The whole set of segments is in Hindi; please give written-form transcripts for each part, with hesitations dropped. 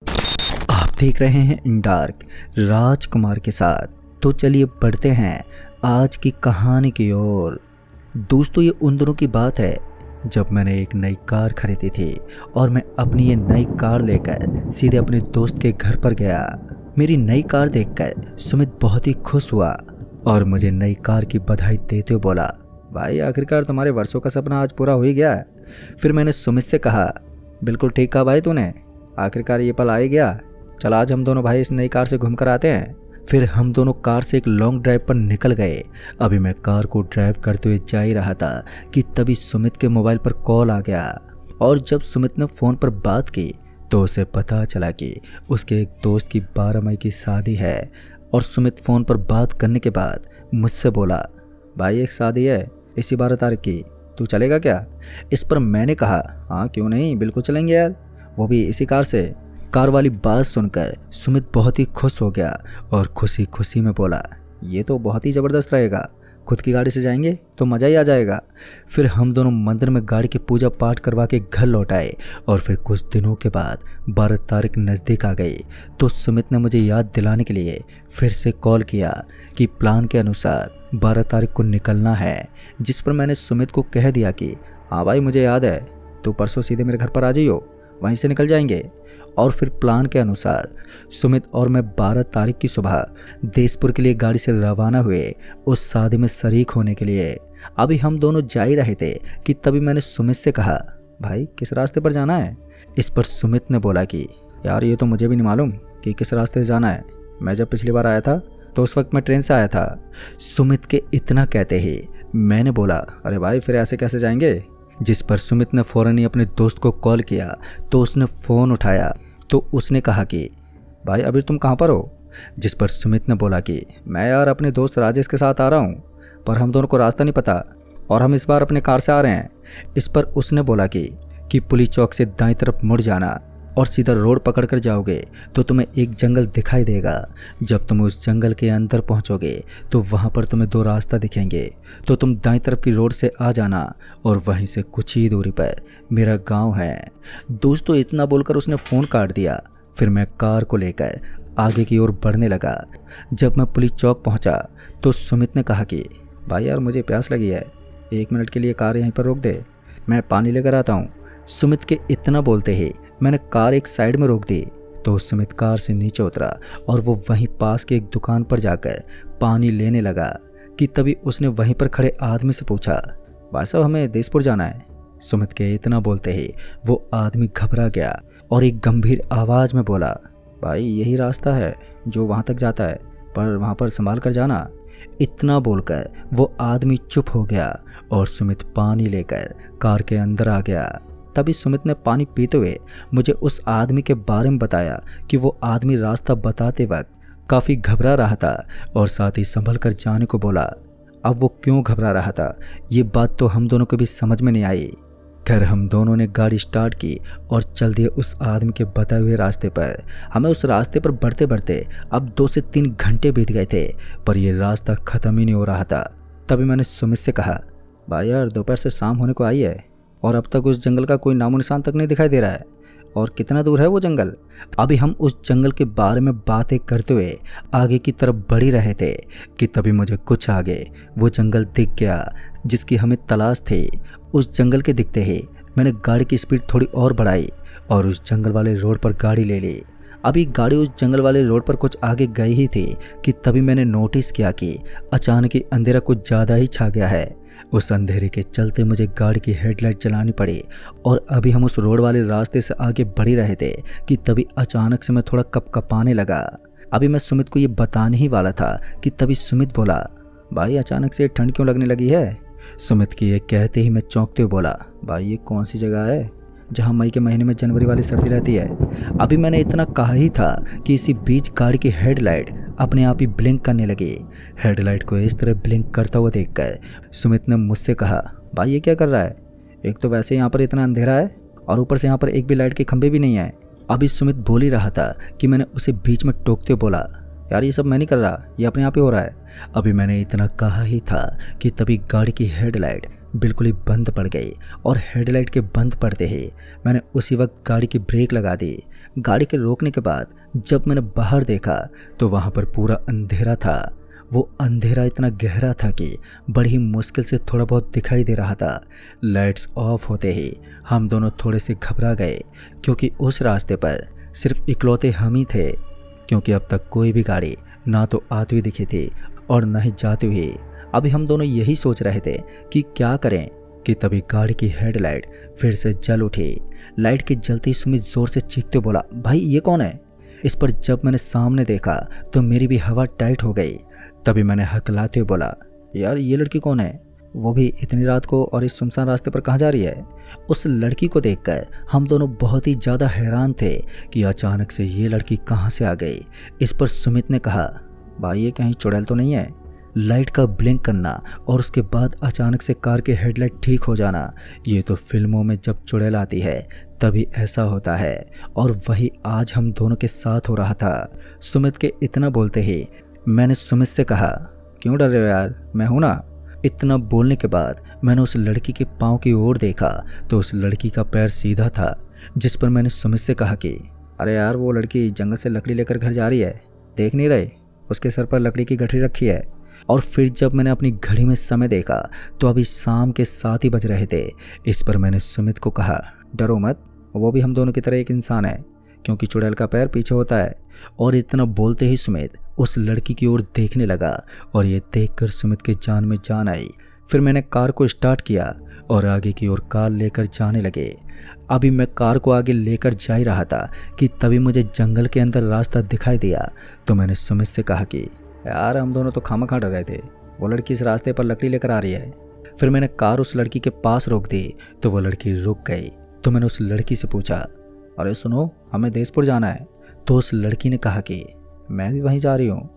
आप देख रहे हैं इन डार्क राजकुमार के साथ। तो चलिए बढ़ते हैं आज की कहानी की ओर। दोस्तों, ये उन दिनों की बात है जब मैंने एक नई कार खरीदी थी और मैं अपनी ये नई कार लेकर सीधे अपने दोस्त के घर पर गया। मेरी नई कार देखकर सुमित बहुत ही खुश हुआ और मुझे नई कार की बधाई देते हुए बोला, भाई आखिरकार तुम्हारे वर्षों का सपना आज पूरा हो ही गया। फिर मैंने सुमित से कहा, बिल्कुल ठीक कहा भाई तूने, आखिरकार ये पल आ ही गया। चल आज हम दोनों भाई इस नई कार से घूम कर आते हैं। फिर हम दोनों कार से एक लॉन्ग ड्राइव पर निकल गए। अभी मैं कार को ड्राइव करते हुए जा ही रहा था कि तभी सुमित के मोबाइल पर कॉल आ गया और जब सुमित ने फ़ोन पर बात की तो उसे पता चला कि उसके एक दोस्त की 12 मई की शादी है। और सुमित फ़ोन पर बात करने के बाद मुझसे बोला, भाई एक शादी है इसी 12 तारीख की, तू चलेगा क्या? इस पर मैंने कहा, हाँ क्यों नहीं, बिल्कुल चलेंगे यार, वो भी इसी कार से। कार वाली बात सुनकर सुमित बहुत ही खुश हो गया और खुशी खुशी में बोला, ये तो बहुत ही ज़बरदस्त रहेगा, खुद की गाड़ी से जाएंगे तो मज़ा ही आ जाएगा। फिर हम दोनों मंदिर में गाड़ी की पूजा पाठ करवा के घर लौट आए और फिर कुछ दिनों के बाद 12 तारीख नज़दीक आ गई तो सुमित ने मुझे याद दिलाने के लिए फिर से कॉल किया कि प्लान के अनुसार 12 तारीख को निकलना है। जिस पर मैंने सुमित को कह दिया कि हाँ भाई मुझे याद है, तो परसों सीधे मेरे घर पर आ जाइयो, वहीं से निकल जाएंगे। और फिर प्लान के अनुसार सुमित और मैं 12 तारीख की सुबह देशपुर के लिए गाड़ी से रवाना हुए उस शादी में शरीक होने के लिए। अभी हम दोनों जा ही रहे थे कि तभी मैंने सुमित से कहा, भाई किस रास्ते पर जाना है? इस पर सुमित ने बोला कि यार ये तो मुझे भी नहीं मालूम कि किस रास्ते से जाना है, मैं जब पिछली बार आया था तो उस वक्त मैं ट्रेन से आया था। सुमित के इतना कहते ही मैंने बोला, अरे भाई फिर ऐसे कैसे जाएंगे? जिस पर सुमित ने फ़ौरन ही अपने दोस्त को कॉल किया तो उसने फ़ोन उठाया तो उसने कहा कि भाई अभी तुम कहाँ पर हो? जिस पर सुमित ने बोला कि मैं यार अपने दोस्त राजेश के साथ आ रहा हूँ, पर हम दोनों को रास्ता नहीं पता और हम इस बार अपने कार से आ रहे हैं। इस पर उसने बोला कि पुलिस चौक से दाईं तरफ मुड़ जाना और सीधा रोड पकड़ कर जाओगे तो तुम्हें एक जंगल दिखाई देगा। जब तुम उस जंगल के अंदर पहुंचोगे तो वहां पर तुम्हें 2 रास्ता दिखेंगे, तो तुम दाईं तरफ की रोड से आ जाना और वहीं से कुछ ही दूरी पर मेरा गांव है। दोस्तों इतना बोलकर उसने फ़ोन काट दिया। फिर मैं कार को लेकर आगे की ओर बढ़ने लगा। जब मैं पुलिस चौक पहुँचा तो सुमित ने कहा कि भाई यार मुझे प्यास लगी है, 1 मिनट के लिए कार यहीं पर रोक दे, मैं पानी लेकर आता हूँ। सुमित के इतना बोलते ही मैंने कार एक साइड में रोक दी तो सुमित कार से नीचे उतरा और वो वहीं पास के एक दुकान पर जाकर पानी लेने लगा कि तभी उसने वहीं पर खड़े आदमी से पूछा, भाई साहब हमें देशपुर जाना है। सुमित के इतना बोलते ही वो आदमी घबरा गया और एक गंभीर आवाज़ में बोला, भाई यही रास्ता है जो वहाँ तक जाता है, पर वहाँ पर संभाल कर जाना। इतना बोलकर वो आदमी चुप हो गया और सुमित पानी लेकर कार के अंदर आ गया। तभी सुमित ने पानी पीते हुए मुझे उस आदमी के बारे में बताया कि वो आदमी रास्ता बताते वक्त काफ़ी घबरा रहा था और साथ ही संभल कर जाने को बोला। अब वो क्यों घबरा रहा था ये बात तो हम दोनों को भी समझ में नहीं आई। खैर हम दोनों ने गाड़ी स्टार्ट की और चल दिए उस आदमी के बताए हुए रास्ते पर। हमें उस रास्ते पर बढ़ते बढ़ते अब 2 से 3 घंटे बीत गए थे, पर यह रास्ता ख़त्म ही नहीं हो रहा था। तभी मैंने सुमित से कहा, भाई यार दोपहर से शाम होने को आई है और अब तक उस जंगल का कोई नामो निशान तक नहीं दिखाई दे रहा है, और कितना दूर है वो जंगल? अभी हम उस जंगल के बारे में बातें करते हुए आगे की तरफ बढ़ ही रहे थे कि तभी मुझे कुछ आगे वो जंगल दिख गया जिसकी हमें तलाश थी। उस जंगल के दिखते ही मैंने गाड़ी की स्पीड थोड़ी और बढ़ाई और उस जंगल वाले रोड पर गाड़ी ले ली। अभी गाड़ी उस जंगल वाले रोड पर कुछ आगे गई ही थी कि तभी मैंने नोटिस किया कि अचानक ही अंधेरा कुछ ज़्यादा ही छा गया है। उस अंधेरे के चलते मुझे गाड़ी की हेडलाइट चलानी पड़ी और अभी हम उस रोड वाले रास्ते से आगे बढ़ ही रहे थे कि तभी अचानक से मैं थोड़ा कपकपाने लगा। अभी मैं सुमित को ये बताने ही वाला था कि तभी सुमित बोला, भाई अचानक से ठंड क्यों लगने लगी है? सुमित की ये कहते ही मैं चौंकते हुए बोला, भाई ये कौन सी जगह है जहाँ मई के महीने में जनवरी वाली सर्दी रहती है? अभी मैंने इतना कहा ही था कि इसी बीच गाड़ी की हेडलाइट अपने आप ही ब्लिंक करने लगी। हेडलाइट को इस तरह ब्लिंक करता हुआ देखकर सुमित ने मुझसे कहा, भाई ये क्या कर रहा है? एक तो वैसे यहाँ पर इतना अंधेरा है और ऊपर से यहाँ पर एक भी लाइट के खंभे भी नहीं है। अभी सुमित बोल ही रहा था कि मैंने उसे बीच में टोकते बोला, यार ये सब मैं नहीं कर रहा, ये अपने आप ही हो रहा है। अभी मैंने इतना कहा ही था कि तभी गाड़ी की हेडलाइट बिल्कुल ही बंद पड़ गई और हेडलाइट के बंद पड़ते ही मैंने उसी वक्त गाड़ी की ब्रेक लगा दी। गाड़ी के रोकने के बाद जब मैंने बाहर देखा तो वहाँ पर पूरा अंधेरा था। वो अंधेरा इतना गहरा था कि बड़ी मुश्किल से थोड़ा बहुत दिखाई दे रहा था। लाइट्स ऑफ होते ही हम दोनों थोड़े से घबरा गए, क्योंकि उस रास्ते पर सिर्फ इकलौते हम ही थे, क्योंकि अब तक कोई भी गाड़ी ना तो आती हुई दिखी थी और ना ही जाती हुई। अभी हम दोनों यही सोच रहे थे कि क्या करें कि तभी गाड़ी की हेडलाइट फिर से जल उठी। लाइट के जलते ही सुमित जोर से चीखते बोला, भाई ये कौन है? इस पर जब मैंने सामने देखा तो मेरी भी हवा टाइट हो गई। तभी मैंने हकलाते हुए बोला, यार ये लड़की कौन है, वो भी इतनी रात को और इस सुनसान रास्ते पर कहाँ जा रही है? उस लड़की को देखकर हम दोनों बहुत ही ज़्यादा हैरान थे कि अचानक से ये लड़की कहाँ से आ गई। इस पर सुमित ने कहा, भाई ये कहीं चुड़ैल तो नहीं है? लाइट का ब्लिंक करना और उसके बाद अचानक से कार की हेडलाइट ठीक हो जाना, ये तो फिल्मों में जब चुड़ैल आती है तभी ऐसा होता है, और वही आज हम दोनों के साथ हो रहा था। सुमित के इतना बोलते ही मैंने सुमित से कहा, क्यों डर रहे हो यार, मैं हूं ना। इतना बोलने के बाद मैंने उस लड़की के पाँव की ओर देखा तो उस लड़की का पैर सीधा था, जिस पर मैंने सुमित से कहा कि अरे यार वो लड़की जंगल से लकड़ी लेकर घर जा रही है, देख नहीं रहे उसके सर पर लकड़ी की गठरी रखी है। और फिर जब मैंने अपनी घड़ी में समय देखा तो अभी शाम के 7 ही बज रहे थे। इस पर मैंने सुमित को कहा, डरो मत, वो भी हम दोनों की तरह एक इंसान है, क्योंकि चुड़ैल का पैर पीछे होता है। और इतना बोलते ही सुमित उस लड़की की ओर देखने लगा और ये देखकर सुमित के जान में जान आई। फिर मैंने कार को स्टार्ट किया और आगे की ओर कार लेकर जाने लगे। अभी मैं कार को आगे लेकर जा ही रहा था कि तभी मुझे जंगल के अंदर रास्ता दिखाई दिया। तो मैंने सुमित से कहा कि यार हम दोनों तो खामखा डर रहे थे, वो लड़की इस रास्ते पर लकड़ी लेकर आ रही है। फिर मैंने कार उस लड़की के पास रोक दी तो वो लड़की रुक गई। तो मैंने उस लड़की से पूछा, अरे सुनो, हमें देशपुर जाना है। तो उस लड़की ने कहा कि मैं भी वहीं जा रही हूँ।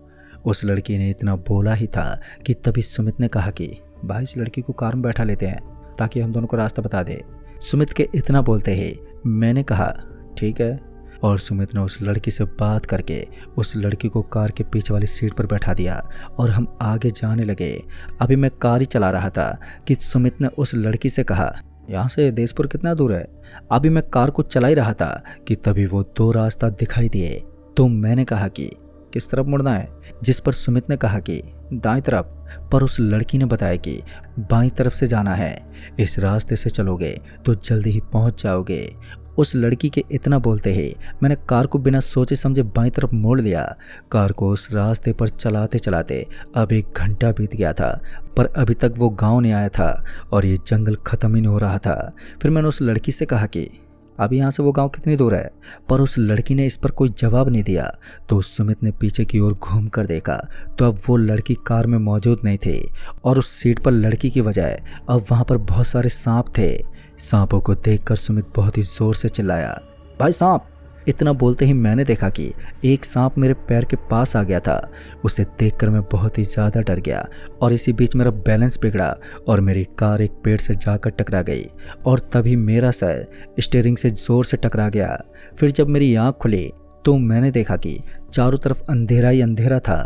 उस लड़की ने इतना बोला ही था कि तभी सुमित ने कहा कि भाई इस लड़की को कार में बैठा लेते हैं ताकि हम दोनों को रास्ता बता दे। सुमित के इतना बोलते ही मैंने कहा ठीक है, और सुमित ने उस लड़की से बात करके उस लड़की को कार के पीछे वाली सीट पर बैठा दिया और हम आगे जाने लगे। अभी मैं कार ही चला रहा था कि सुमित ने उस लड़की से कहा, यहाँ से देशपुर कितना दूर है? अभी मैं कार को चला ही रहा था कि तभी वो 2 रास्ता दिखाई दिए। तो मैंने कहा कि किस तरफ मुड़ना है? जिस पर सुमित ने कहा कि दाएं तरफ। पर उस लड़की ने बताया कि बाईं तरफ से जाना है, इस रास्ते से चलोगे तो जल्दी ही पहुंच जाओगे। उस लड़की के इतना बोलते ही मैंने कार को बिना सोचे समझे बाईं तरफ मोड़ लिया। कार को उस रास्ते पर चलाते चलाते अब 1 घंटा बीत गया था, पर अभी तक वो गांव नहीं आया था और ये जंगल ख़त्म ही नहीं हो रहा था। फिर मैंने उस लड़की से कहा कि अभी यहाँ से वो गांव कितनी दूर है? पर उस लड़की ने इस पर कोई जवाब नहीं दिया। तो सुमित ने पीछे की ओर घूम कर देखा तो अब वो लड़की कार में मौजूद नहीं थी और उस सीट पर लड़की की बजाय अब वहाँ पर बहुत सारे सांप थे। सांपों को देखकर सुमित बहुत ही जोर से चिल्लाया, भाई सांप! इतना बोलते ही मैंने देखा कि एक सांप मेरे पैर के पास आ गया था। उसे देखकर मैं बहुत ही ज़्यादा डर गया और इसी बीच मेरा बैलेंस बिगड़ा और मेरी कार एक पेड़ से जाकर टकरा गई और तभी मेरा सर स्टीयरिंग से ज़ोर से टकरा गया। फिर जब मेरी आँख खुली तो मैंने देखा कि चारों तरफ अंधेरा ही अंधेरा था।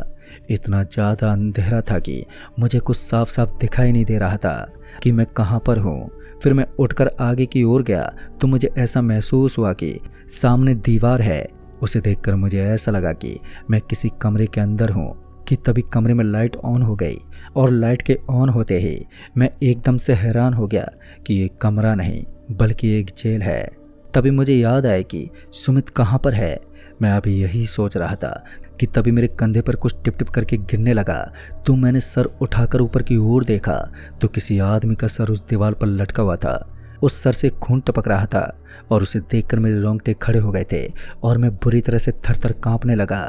इतना ज़्यादा अंधेरा था कि मुझे कुछ साफ साफ दिखाई नहीं दे रहा था कि मैं कहाँ पर हूँ। फिर मैं उठकर आगे की ओर गया तो मुझे ऐसा महसूस हुआ कि सामने दीवार है। उसे देखकर मुझे ऐसा लगा कि मैं किसी कमरे के अंदर हूँ कि तभी कमरे में लाइट ऑन हो गई और लाइट के ऑन होते ही मैं एकदम से हैरान हो गया कि ये कमरा नहीं बल्कि एक जेल है। तभी मुझे याद आया कि सुमित कहाँ पर है। मैं अभी यही सोच रहा था कि तभी मेरे कंधे पर कुछ टिप टिप करके गिरने लगा। तो मैंने सर उठाकर ऊपर की ओर देखा तो किसी आदमी का सर उस दीवार पर लटका हुआ था। उस सर से खून टपक रहा था और उसे देखकर मेरे रोंगटे खड़े हो गए थे और मैं बुरी तरह से थर-थर कांपने लगा।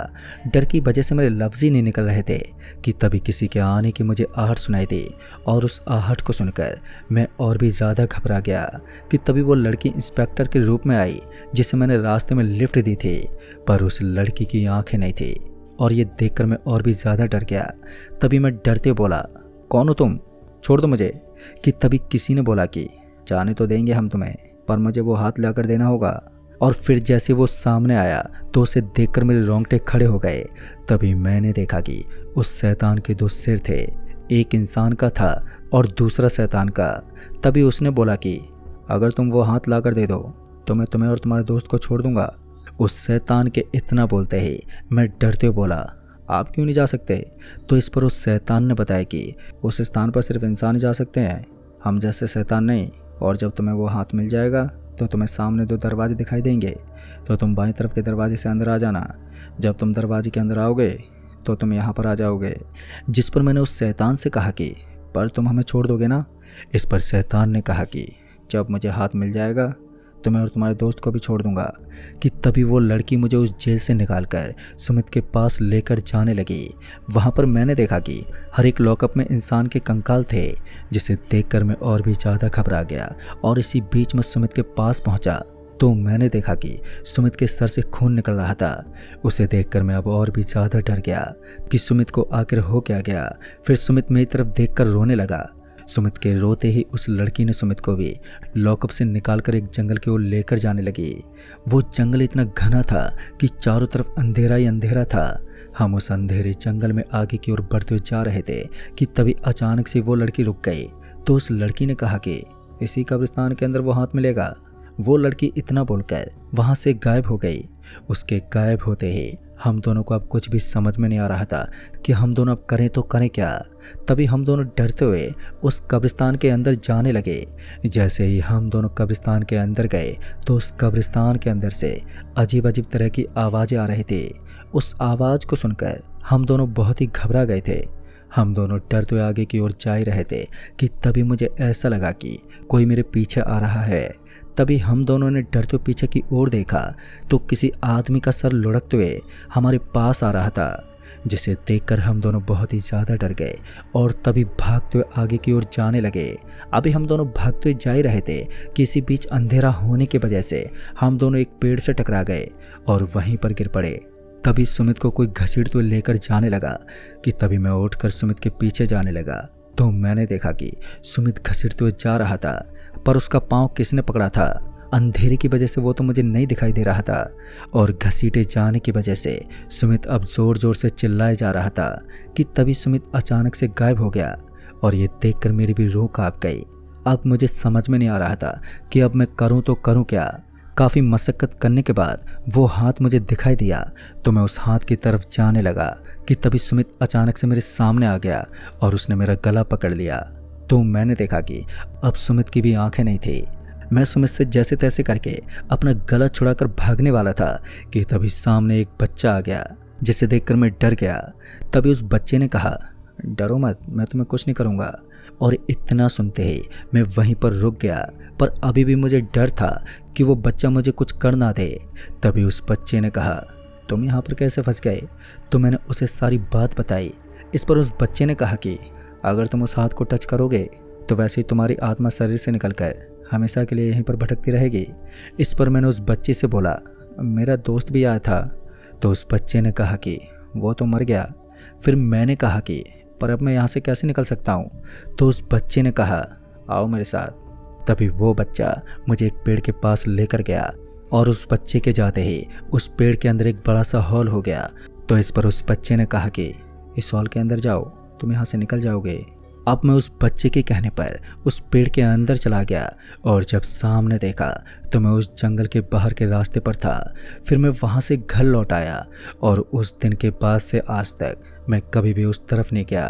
डर की वजह से मेरे लफ्ज़ ही नहीं निकल रहे थे कि तभी किसी के आने की मुझे आहट सुनाई दी और उस आहट को सुनकर मैं और भी ज़्यादा घबरा गया कि तभी वो लड़की इंस्पेक्टर के रूप में आई जिसे मैंने रास्ते में लिफ्ट दी थी। पर उस लड़की की आंखें नहीं थी और ये देखकर मैं और भी ज़्यादा डर गया। तभी मैं डरते बोला, कौन हो तुम? छोड़ दो मुझे। कि तभी किसी ने बोला कि जाने तो देंगे हम तुम्हें, पर मुझे वो हाथ लाकर देना होगा। और फिर जैसे वो सामने आया तो उसे देखकर मेरे रोंगटे खड़े हो गए। तभी मैंने देखा कि उस शैतान के 2 सिर थे, एक इंसान का था और दूसरा शैतान का। तभी उसने बोला कि अगर तुम वो हाथ ला कर दे दो तो मैं तुम्हें और तुम्हारे दोस्त को छोड़ दूंगा। उस शैतान के इतना बोलते ही मैं डरते हुए बोला, आप क्यों नहीं जा सकते? तो इस पर उस शैतान ने बताया कि उस स्थान पर सिर्फ इंसान ही जा सकते हैं, हम जैसे शैतान नहीं। और जब तुम्हें वो हाथ मिल जाएगा तो तुम्हें सामने 2 दरवाजे दिखाई देंगे, तो तुम बाईं तरफ के दरवाजे से अंदर आ जाना। जब तुम दरवाजे के अंदर आओगे तो तुम यहाँ पर आ जाओगे। जिस पर मैंने उस शैतान से कहा कि पर तुम हमें छोड़ दोगे ना? इस पर शैतान ने कहा कि जब मुझे हाथ मिल जाएगा तो मैं और तुम्हारे दोस्त को भी छोड़ दूंगा। कि तभी वो लड़की मुझे उस जेल से निकालकर सुमित के पास लेकर जाने लगी। वहाँ पर मैंने देखा कि हर एक लॉकअप में इंसान के कंकाल थे, जिसे देखकर मैं और भी ज़्यादा घबरा गया। और इसी बीच में सुमित के पास पहुँचा तो मैंने देखा कि सुमित के सर से खून निकल रहा था। उसे देखकर मैं अब और भी ज़्यादा डर गया कि सुमित को आखिर हो क्या गया। फिर सुमित मेरी तरफ देखकर रोने लगा। सुमित के रोते ही उस लड़की ने सुमित को भी लॉकअप से निकालकर एक जंगल की ओर लेकर जाने लगी। वो जंगल इतना घना था कि चारों तरफ अंधेरा ही अंधेरा था। हम उस अंधेरे जंगल में आगे की ओर बढ़ते हुए जा रहे थे कि तभी अचानक से वो लड़की रुक गई। तो उस लड़की ने कहा कि इसी कब्रिस्तान के अंदर वो हाथ मिलेगा। वो लड़की इतना बोलकर वहाँ से गायब हो गई। उसके गायब होते ही हम दोनों को अब कुछ भी समझ में नहीं आ रहा था कि हम दोनों अब करें तो करें क्या। तभी हम दोनों डरते हुए उस कब्रिस्तान के अंदर जाने लगे। जैसे ही हम दोनों कब्रिस्तान के अंदर गए तो उस कब्रिस्तान के अंदर से अजीब अजीब तरह की आवाज़ें आ रही थी। उस आवाज़ को सुनकर हम दोनों बहुत ही घबरा गए थे। हम दोनों डरते हुए आगे की ओर जा ही रहे थे कि तभी मुझे ऐसा लगा कि कोई मेरे पीछे आ रहा है। तभी हम दोनों ने डरते हुए पीछे की ओर देखा तो किसी आदमी का सर लुढ़कते हुए हमारे पास आ रहा था, जिसे देखकर हम दोनों बहुत ही ज़्यादा डर गए और तभी भागते हुए आगे की ओर जाने लगे। अभी हम दोनों भागते हुए जा ही रहे थे कि इसी बीच अंधेरा होने की वजह से हम दोनों एक पेड़ से टकरा गए और वहीं पर गिर पड़े। तभी सुमित को कोई घसीटते हुए लेकर जाने लगा कि तभी मैं उठकर सुमित के पीछे जाने लगा तो मैंने देखा कि सुमित घसीटते हुए जा रहा था, पर उसका पाँव किसने पकड़ा था? अंधेरे की वजह से वो तो मुझे नहीं दिखाई दे रहा था और घसीटे जाने की वजह से सुमित अब जोर जोर से चिल्लाए जा रहा था। कि तभी सुमित अचानक से गायब हो गया और ये देखकर मेरी भी रूह कांप गई। अब मुझे समझ में नहीं आ रहा था कि अब मैं करूँ तो करूँ क्या। काफ़ी मशक्क़त करने के बाद वो हाथ मुझे दिखाई दिया तो मैं उस हाथ की तरफ जाने लगा कि तभी सुमित अचानक से मेरे सामने आ गया और उसने मेरा गला पकड़ लिया। तो मैंने देखा कि अब सुमित की भी आंखें नहीं थी। मैं सुमित से जैसे तैसे करके अपना गला छुड़ाकर भागने वाला था कि तभी सामने एक बच्चा आ गया, जिसे देखकर मैं डर गया। तभी उस बच्चे ने कहा, डरो मत, मैं तुम्हें कुछ नहीं करूँगा। और इतना सुनते ही मैं वहीं पर रुक गया, पर अभी भी मुझे डर था कि वो बच्चा मुझे कुछ कर ना दे। तभी उस बच्चे ने कहा, तुम यहाँ पर कैसे फंस गए? तो मैंने उसे सारी बात बताई। इस पर उस बच्चे ने कहा कि अगर तुम उस हाथ को टच करोगे तो वैसे ही तुम्हारी आत्मा शरीर से निकलकर हमेशा के लिए यहीं पर भटकती रहेगी। इस पर मैंने उस बच्चे से बोला, मेरा दोस्त भी आया था। तो उस बच्चे ने कहा कि वो तो मर गया। फिर मैंने कहा कि पर अब मैं यहाँ से कैसे निकल सकता हूँ? तो उस बच्चे ने कहा, आओ मेरे साथ। तभी वो बच्चा मुझे एक पेड़ के पास लेकर गया और उस बच्चे के जाते ही उस पेड़ के अंदर एक बड़ा सा हॉल हो गया। तो इस पर उस बच्चे ने कहा कि इस हॉल के अंदर जाओ, तुम यहाँ से निकल जाओगे। अब मैं उस बच्चे के कहने पर उस पेड़ के अंदर चला गया और जब सामने देखा तो मैं उस जंगल के बाहर के रास्ते पर था। फिर मैं वहाँ से घर लौट आया और उस दिन के बाद से आज तक मैं कभी भी उस तरफ नहीं गया।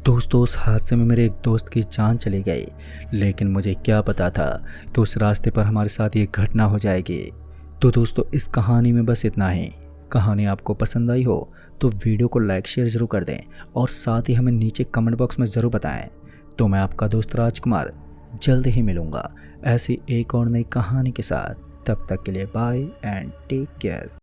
दोस्तों, उस हादसे में मेरे एक दोस्त की जान चली गई, लेकिन मुझे क्या पता था कि उस रास्ते पर हमारे साथ ये घटना हो जाएगी। तो दोस्तों, इस कहानी में बस इतना ही। कहानी आपको पसंद आई हो तो वीडियो को लाइक शेयर ज़रूर कर दें और साथ ही हमें नीचे कमेंट बॉक्स में ज़रूर बताएं। तो मैं आपका दोस्त राजकुमार जल्द ही मिलूँगा ऐसी एक और नई कहानी के साथ। तब तक के लिए बाय एंड टेक केयर।